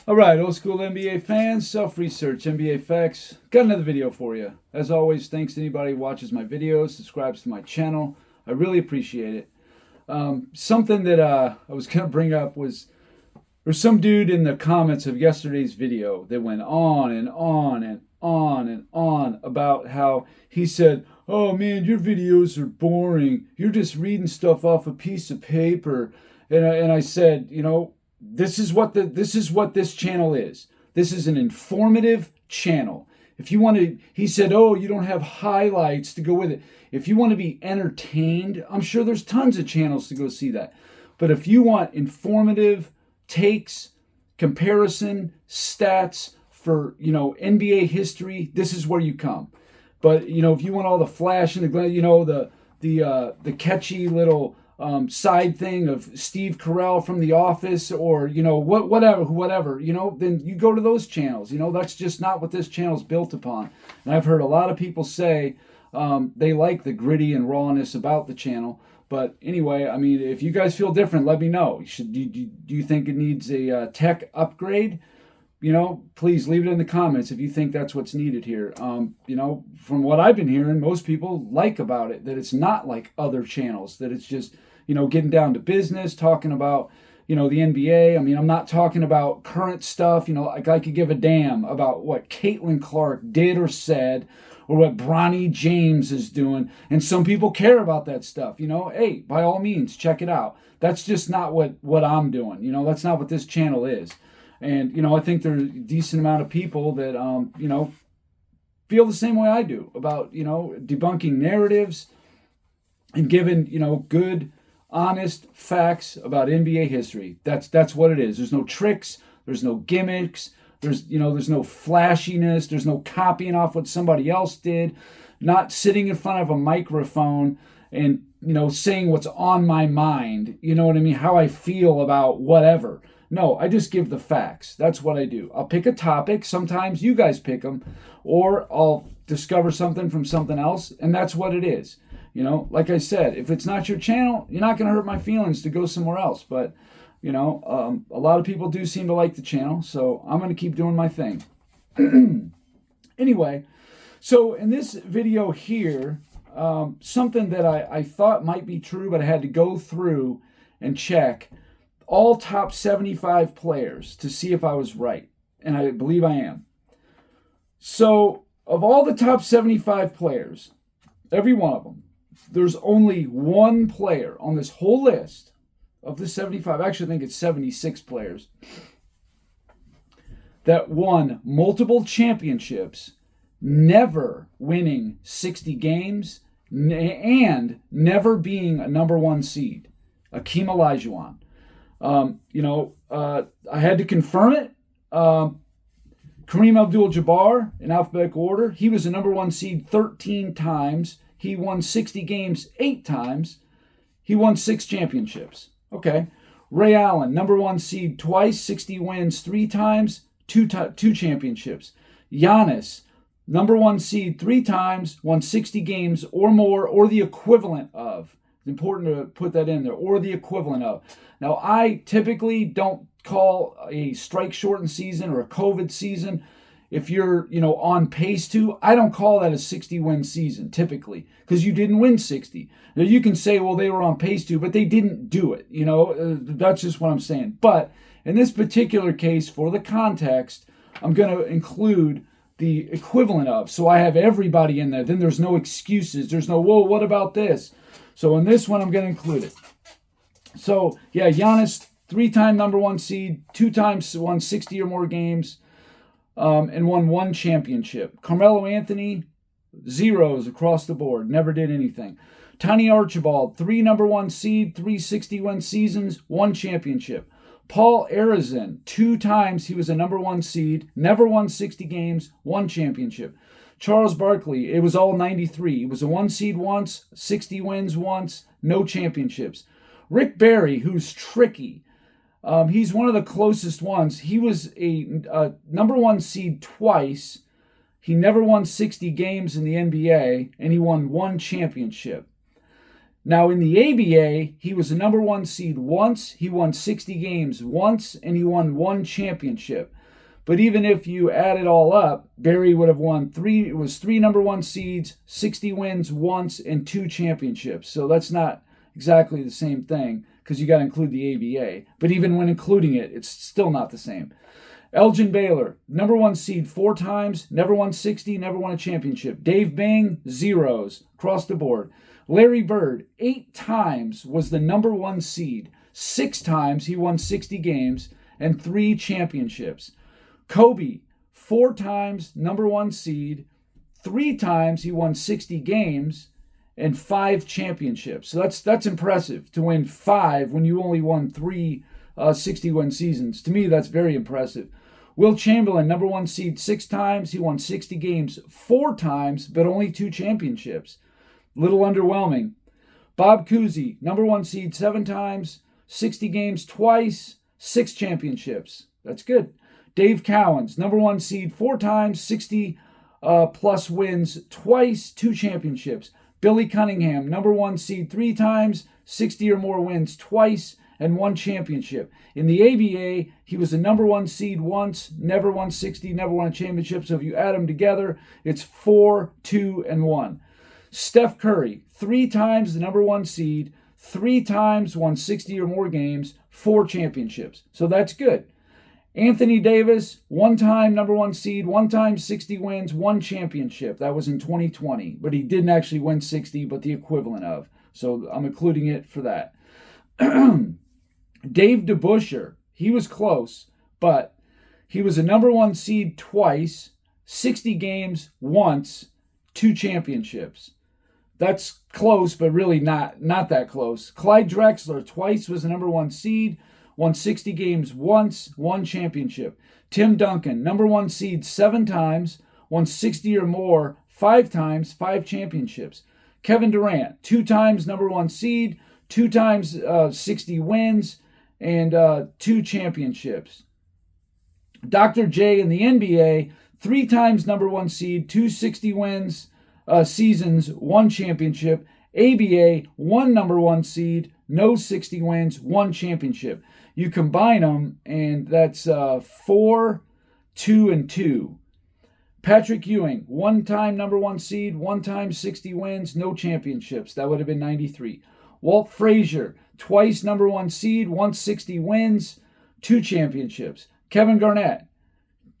All right, old school NBA fans, self-research, NBA facts. Got another video for you. As always, thanks to anybody who watches my videos, subscribes to my channel. I really appreciate it. Something that I was going to bring up was there's some dude in the comments of yesterday's video that went on and on and on and on about how he said, "Oh man, your videos are boring. You're just reading stuff off a piece of paper." And I said, this is what this channel is. This is an informative channel. If you want to, he said, "Oh, you don't have highlights to go with it." If you want to be entertained, I'm sure there's tons of channels to go see that. But if you want informative takes, comparison, stats for, NBA history, this is where you come. But, if you want all the flash and the the catchy little side thing of Steve Carell from The Office, or whatever, then you go to those channels. That's just not what this channel's built upon. And I've heard a lot of people say they like the gritty and rawness about the channel. But anyway, if you guys feel different, let me know. Do you think it needs a tech upgrade? Please leave it in the comments if you think that's what's needed here. From what I've been hearing, most people like about it that it's not like other channels, that it's just, getting down to business, talking about, the NBA. I'm not talking about current stuff. Like I could give a damn about what Caitlin Clark did or said, or what Bronny James is doing. And some people care about that stuff. Hey, by all means, check it out. That's just not what I'm doing. That's not what this channel is. And, I think there's a decent amount of people that, feel the same way I do about, debunking narratives and giving, good, honest facts about NBA history. That's what it is. There's no tricks. There's no gimmicks. There's no flashiness. There's no copying off what somebody else did. Not sitting in front of a microphone and, saying what's on my mind. You know what I mean? How I feel about whatever. No, I just give the facts. That's what I do. I'll pick a topic. Sometimes you guys pick them, or I'll discover something from something else, and that's what it is. Like I said, if it's not your channel, you're not going to hurt my feelings to go somewhere else. But, a lot of people do seem to like the channel, so I'm going to keep doing my thing. Anyway, so in this video here, something that I thought might be true, but I had to go through and check all top 75 players to see if I was right. And I believe I am. So, of all the top 75 players, every one of them, there's only one player on this whole list of the 75, I actually think it's 76 players, that won multiple championships, never winning 60 games, and never being a number one seed. Akeem Olajuwon. I had to confirm it. Kareem Abdul-Jabbar, in alphabetical order, he was the number one seed 13 times. He won 60 games 8 times. He won 6 championships. Okay. Ray Allen, number one seed twice, 60 wins 3 times, 2 championships. Giannis, number one seed 3 times, won 60 games or more, or the equivalent of. It's important to put that in there, or the equivalent of. Now, I typically don't call a strike shortened season or a COVID season, if you're, on pace to, I don't call that a 60-win season, typically, because you didn't win 60. Now, you can say, well, they were on pace to, but they didn't do it, that's just what I'm saying. But in this particular case, for the context, I'm going to include the equivalent of. So I have everybody in there. Then there's no excuses. There's no, whoa, what about this? So in this one, I'm going to include it. So, yeah, Giannis, 3-time number one seed, 2 times won 60 or more games, and won 1 championship. Carmelo Anthony, 0s across the board, never did anything. Tiny Archibald, 3 number one seed, 3 60-win seasons, 1 championship. Paul Arizin, 2 times he was a number one seed, never won 60 games, 1 championship. Charles Barkley, it was all 93. He was a 1 seed once, 60 wins once, no championships. Rick Barry, who's tricky, he's one of the closest ones. He was a number one seed twice. He never won 60 games in the NBA, and he won 1 championship. Now, in the ABA, he was the number 1 seed once, he won 60 games once, and he won 1 championship. But even if you add it all up, Barry would have won 3 number 1 seeds, 60 wins once, and 2 championships. So that's not exactly the same thing because you got to include the ABA. But even when including it, it's still not the same. Elgin Baylor, number 1 seed 4 times, never won 60, never won a championship. Dave Bing, zeros across the board. Larry Bird, 8 times was the number 1 seed. 6 times he won 60 games and 3 championships. Kobe, 4 times number 1 seed. 3 times he won 60 games and 5 championships. So that's impressive to win 5 when you only won 3 60-win seasons. To me, that's very impressive. Will Chamberlain, number 1 seed 6 times. He won 60 games 4 times, but only 2 championships. Little underwhelming. Bob Cousy, number 1 seed 7 times, 60 games twice, 6 championships. That's good. Dave Cowens, number 1 seed 4 times, 60 plus wins twice, 2 championships. Billy Cunningham, number 1 seed 3 times, 60 or more wins twice, and 1 championship. In the ABA, he was the number 1 seed once, never won 60, never won a championship. So if you add them together, it's 4, 2, and 1. Steph Curry, 3 times the number 1 seed, 3 times won 60 or more games, 4 championships. So that's good. Anthony Davis, 1 time number 1 seed, 1 time 60 wins, 1 championship. That was in 2020, but he didn't actually win 60, but the equivalent of. So I'm including it for that. Dave DeBusschere, he was close, but he was a number 1 seed twice, 60 games once, 2 championships. That's close, but really not that close. Clyde Drexler twice was the number 1 seed, won 60 games once, 1 championship. Tim Duncan, number 1 seed 7 times, won 60 or more 5 times, 5 championships. Kevin Durant, 2 times number 1 seed, 2 times 60 wins, and 2 championships. Dr. J in the NBA, 3 times number 1 seed, 2 60 wins seasons, 1 championship. ABA, 1 number 1 seed, no 60 wins, 1 championship. You combine them, and that's 4, 2, and 2. Patrick Ewing, 1 time number 1 seed, 1 time 60 wins, no championships. That would have been 93. Walt Frazier, twice number 1 seed, once 60 wins, 2 championships. Kevin Garnett,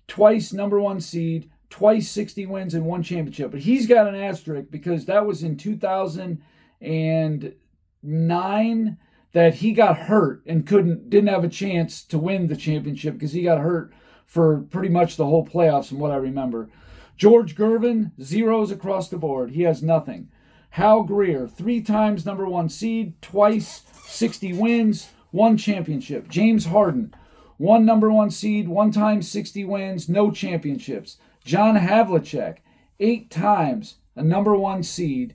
twice number 1 seed, twice 60 wins, and 1 championship. But he's got an asterisk because that was in 2009 that he got hurt and didn't have a chance to win the championship because he got hurt for pretty much the whole playoffs from what I remember. George Gervin, zeros across the board. He has nothing. Hal Greer, 3 times number 1 seed, twice 60 wins, 1 championship. James Harden, 1 number 1 seed, 1 time 60 wins, no championships. John Havlicek, 8 times a number 1 seed,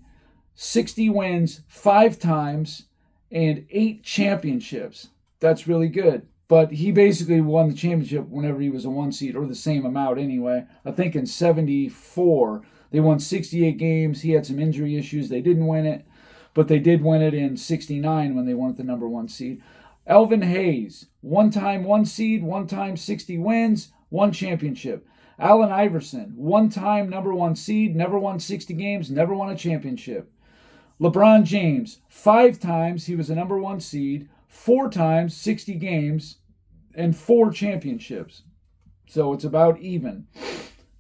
60 wins 5 times, and 8 championships. That's really good. But he basically won the championship whenever he was a 1 seed, or the same amount anyway. I think in 74, they won 68 games. He had some injury issues. They didn't win it, but they did win it in 69 when they weren't the number 1 seed. Elvin Hayes, 1 time 1 seed, 1 time 60 wins, 1 championship. Allen Iverson, 1 time number 1 seed, never won 60 games, never won a championship. LeBron James, 5 times he was a number 1 seed, 4 times 60 games, and 4 championships. So it's about even.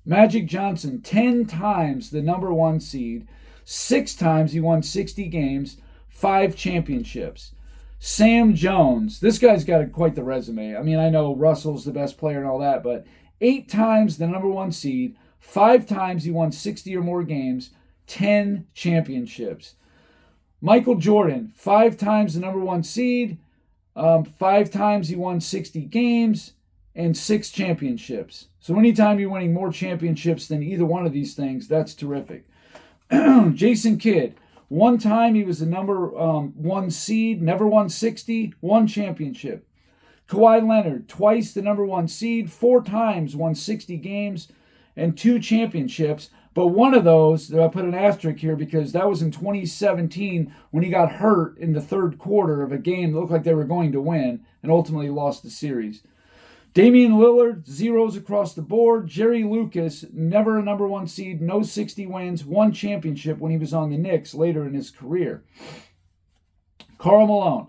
Magic Johnson, 10 times the number 1 seed, 6 times he won 60 games, 5 championships. Sam Jones, this guy's got quite the resume. I mean, I know Russell's the best player and all that, but 8 times the number 1 seed, 5 times he won 60 or more games, 10 championships. Michael Jordan, 5 times the number 1 seed, 5 times he won 60 games, and 6 championships. So anytime you're winning more championships than either one of these things, that's terrific. Jason Kidd, 1 time he was the number 1 seed, never won 60, 1 championship. Kawhi Leonard, twice the number 1 seed, 4 times won 60 games, and 2 championships. But one of those, I put an asterisk here because that was in 2017 when he got hurt in the third quarter of a game that looked like they were going to win and ultimately lost the series. Damian Lillard, zeros across the board. Jerry Lucas, never a number one seed, no 60 wins, one championship when he was on the Knicks later in his career. Karl Malone,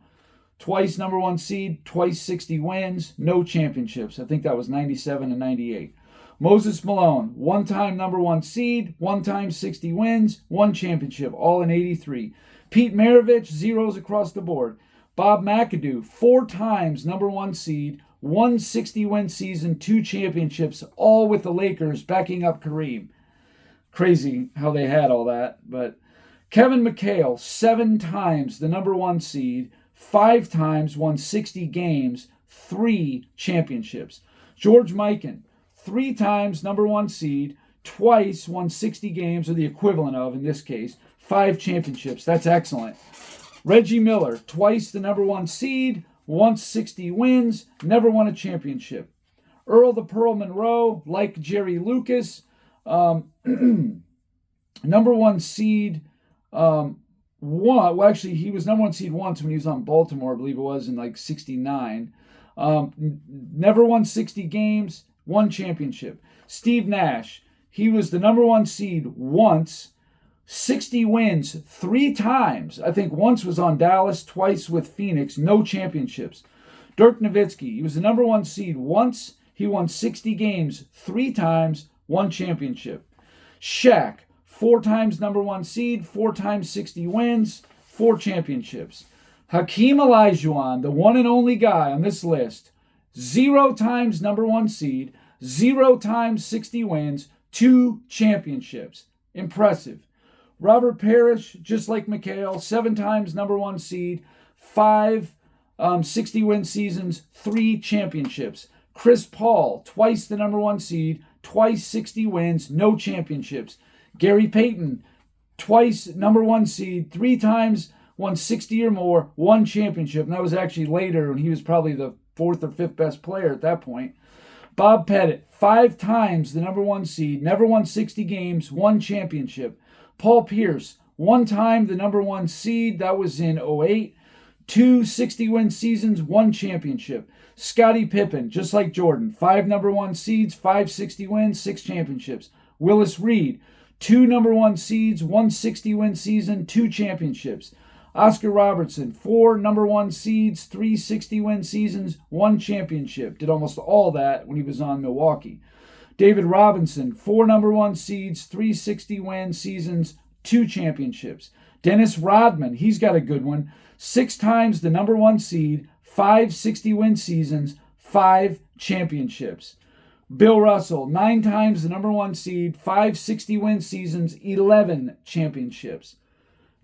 twice number one seed, twice 60 wins, no championships. I think that was 97 and 98. Moses Malone, one-time number one seed, one-time 60 wins, one championship, all in 83. Pete Maravich, zeros across the board. Bob McAdoo, 4 times number one seed, 160-win season, 2 championships, all with the Lakers backing up Kareem. Crazy how they had all that. But Kevin McHale, 7 times the number one seed, 5 times won 60 games, 3 championships. George Mikan, 3 times number one seed, twice won 60 games, or the equivalent of, in this case, 5 championships. That's excellent. Reggie Miller, twice the number one seed, once 60 wins, never won a championship. Earl the Pearl Monroe, like Jerry Lucas, number one seed, he was number one seed once when he was on Baltimore, I believe it was, in like 69. Never won 60 games, one championship. Steve Nash, he was the number one seed once, 60 wins 3 times. I think once was on Dallas, twice with Phoenix, no championships. Dirk Nowitzki, he was the number one seed once. He won 60 games 3 times, 1 championship. Shaq, 4 times number one seed, 4 times 60 wins, 4 championships. Hakeem Olajuwon, the one and only guy on this list, 0 times number one seed, 0 times 60 wins, 2 championships. Impressive. Robert Parrish, just like McHale, 7 times number one seed, 5 60-win seasons, 3 championships. Chris Paul, twice the number one seed, twice 60 wins, no championships. Gary Payton, twice number one seed, 3 times won 60 or more, 1 championship. And that was actually later when he was probably the 4th or 5th best player at that point. Bob Pettit, 5 times the number one seed, never won 60 games, 1 championship. Paul Pierce, 1 time the number one seed, that was in 08. 2 60-win seasons, 1 championship. Scottie Pippen, just like Jordan, 5 number one seeds, 5 60 wins, 6 championships. Willis Reed, 2 number one seeds, 1 60-win season, 2 championships. Oscar Robertson, 4 number one seeds, 3 60-win seasons, 1 championship. Did almost all that when he was on Milwaukee. David Robinson, 4 number one seeds, 3 60-win seasons, 2 championships. Dennis Rodman, he's got a good one. 6 times the number one seed, 5 60-win seasons, 5 championships. Bill Russell, 9 times the number one seed, 5 60-win seasons, 11 championships.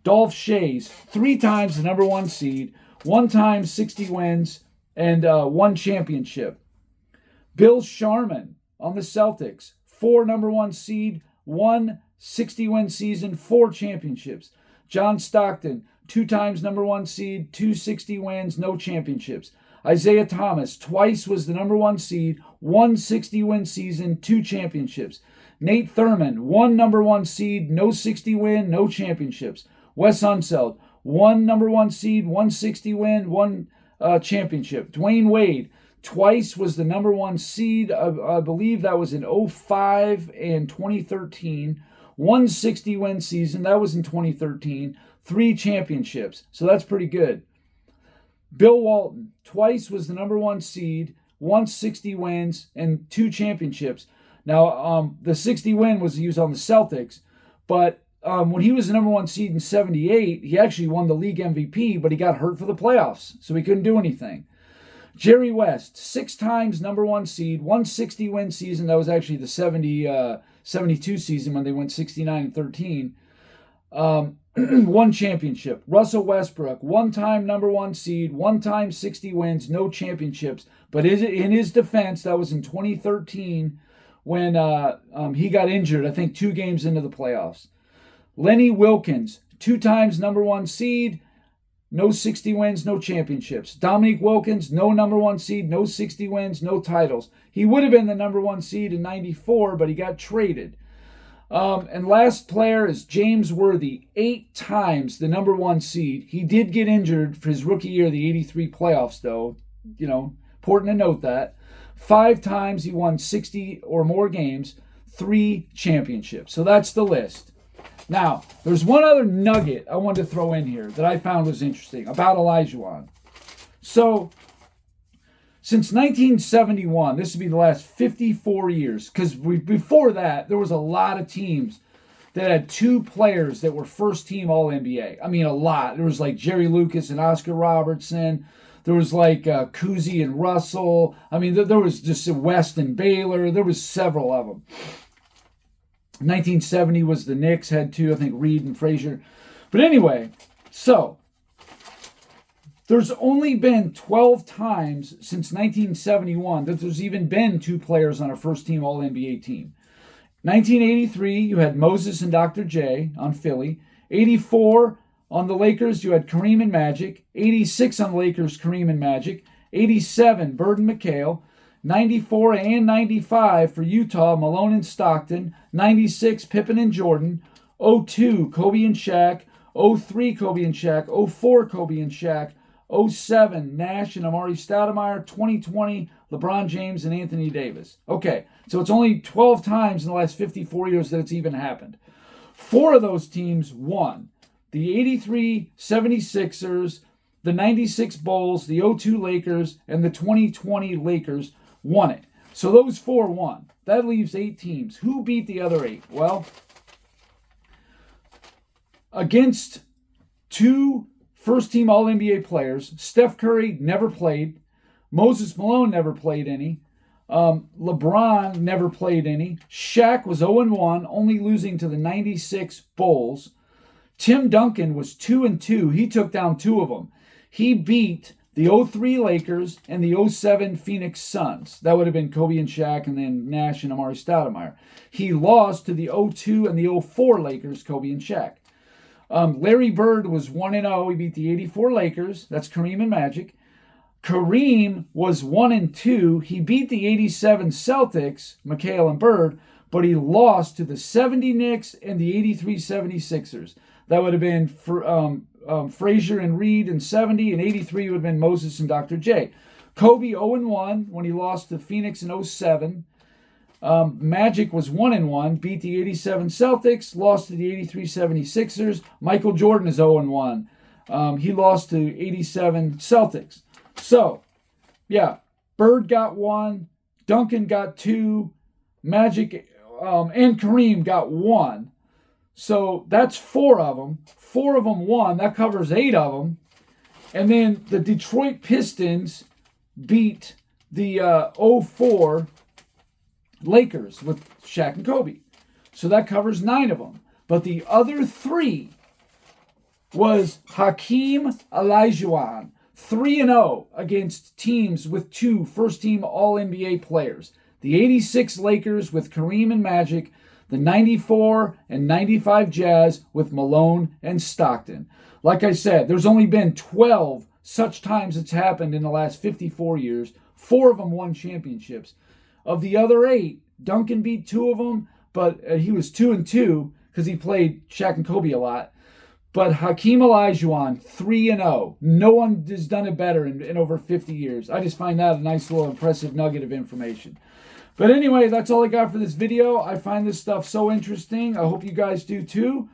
Dolph Schayes, 3 times the number one seed, 1 time 60 wins, and 1 championship. Bill Sharman on the Celtics, 4 number one seed, 1 60-win season, 4 championships. John Stockton, 2 times number one seed, 2 60 wins, no championships. Isaiah Thomas, twice was the number one seed, 1 60-win season, 2 championships. Nate Thurmond, 1 number one seed, no 60 win, no championships. Wes Unseld, 1 number one seed, 1 60 win, 1 championship. Dwayne Wade, twice was the number one seed. I believe that was in 05 and 2013. 1 60-win season, that was in 2013. 3 championships, so that's pretty good. Bill Walton, twice was the number one seed, 1 60 wins, and 2 championships. Now, the 60 win was used on the Celtics, but when he was the number one seed in 78, he actually won the league MVP, but he got hurt for the playoffs, so he couldn't do anything. Jerry West, 6 times number one seed, 1 60-win season. That was actually the 72 season when they went 69 and 13. 1 championship. Russell Westbrook, 1 time number one seed, 1 time 60 wins, no championships. But in his defense, that was in 2013 when he got injured, I think 2 games into the playoffs. Lenny Wilkins, 2 times number one seed, no 60 wins, no championships. Dominique Wilkins, no number one seed, no 60 wins, no titles. He would have been the number one seed in 94, but he got traded. And last player is James Worthy, 8 times the number 1 seed. He did get injured for his rookie year, the 83 playoffs, though. Important to note that. 5 times he won 60 or more games, 3 championships. So that's the list. Now, there's one other nugget I wanted to throw in here that I found was interesting about Olajuwon. So, since 1971, this would be the last 54 years, because before that, there was a lot of teams that had 2 players that were first-team All-NBA. I mean, a lot. There was like Jerry Lucas and Oscar Robertson. There was like Cousy and Russell. I mean, there was just West and Baylor. There was several of them. 1970 was the Knicks, had 2, I think Reed and Frazier. But anyway, so there's only been 12 times since 1971 that there's even been 2 players on a first-team All-NBA team. 1983, you had Moses and Dr. J on Philly. 84, on the Lakers, you had Kareem and Magic. 86 on the Lakers, Kareem and Magic. 87, Bird and McHale. 94 and 95 for Utah, Malone and Stockton. 96, Pippen and Jordan. 02, Kobe and Shaq. 03, Kobe and Shaq. 04, Kobe and Shaq. 07, Nash and Amari Stoudemire. 2020, LeBron James and Anthony Davis. Okay, so it's only 12 times in the last 54 years that it's even happened. 4 of those teams won. The 83 76ers, the 96 Bulls, the 02 Lakers, and the 2020 Lakers won it. So those 4 won. That leaves 8 teams. Who beat the other 8? Well, against 2 first-team All-NBA players, Steph Curry never played. Moses Malone never played any. LeBron never played any. Shaq was 0-1, only losing to the 96 Bulls. Tim Duncan was 2-2. He took down 2 of them. He beat the 03 Lakers and the 07 Phoenix Suns. That would have been Kobe and Shaq and then Nash and Amari Stoudemire. He lost to the 02 and the 04 Lakers, Kobe and Shaq. Larry Bird was 1-0. He beat the 84 Lakers. That's Kareem and Magic. Kareem was 1-2. He beat the 87 Celtics, McHale and Bird, but he lost to the 70 Knicks and the 83 76ers. That would have been Frazier and Reed in 70, and 83 would have been Moses and Dr. J. Kobe 0-1 when he lost to Phoenix in 07. Magic was 1-1, beat the 87 Celtics, lost to the 83 76ers. Michael Jordan is 0-1. He lost to 87 Celtics. So, yeah, Bird got 1, Duncan got 2, Magic and Kareem got 1. So that's 4 of them. 4 of them won. That covers 8 of them. And then the Detroit Pistons beat the 04 Lakers with Shaq and Kobe. So that covers 9 of them. But the other 3 was Hakeem Olajuwon, 3-0 against teams with 2 first-team All-NBA players. The 86 Lakers with Kareem and Magic, the 94 and 95 Jazz with Malone and Stockton. Like I said, there's only been 12 such times it's happened in the last 54 years. 4 of them won championships. Of the other 8, Duncan beat 2 of them, but he was 2-2 because he played Shaq and Kobe a lot. But Hakeem Olajuwon, 3-0. No one has done it better in over 50 years. I just find that a nice little impressive nugget of information. But anyway, that's all I got for this video. I find this stuff so interesting. I hope you guys do too.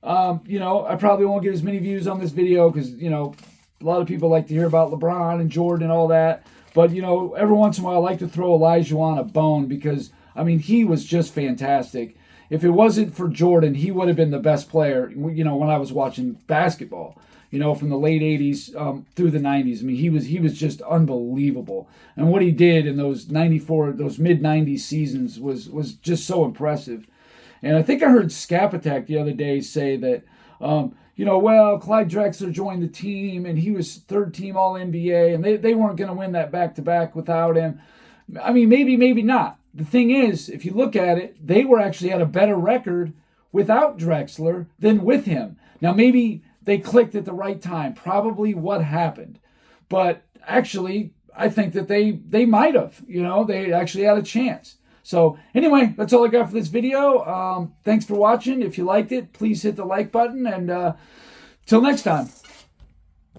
I probably won't get as many views on this video because, a lot of people like to hear about LeBron and Jordan and all that. But, every once in a while I like to throw Olajuwon a bone because, he was just fantastic. If it wasn't for Jordan, he would have been the best player, when I was watching basketball, from the late 80s through the 90s. He was just unbelievable. And what he did in those mid-90s seasons was just so impressive. And I think I heard Scap Attack the other day say that, Clyde Drexler joined the team and he was 3rd-team All-NBA and they weren't going to win that back-to-back without him. Maybe, maybe not. The thing is, if you look at it, they were actually at a better record without Drexler than with him. Now, maybe they clicked at the right time. Probably what happened. But actually, I think that they might have. They actually had a chance. So anyway, that's all I got for this video. Thanks for watching. If you liked it, please hit the like button. And till next time.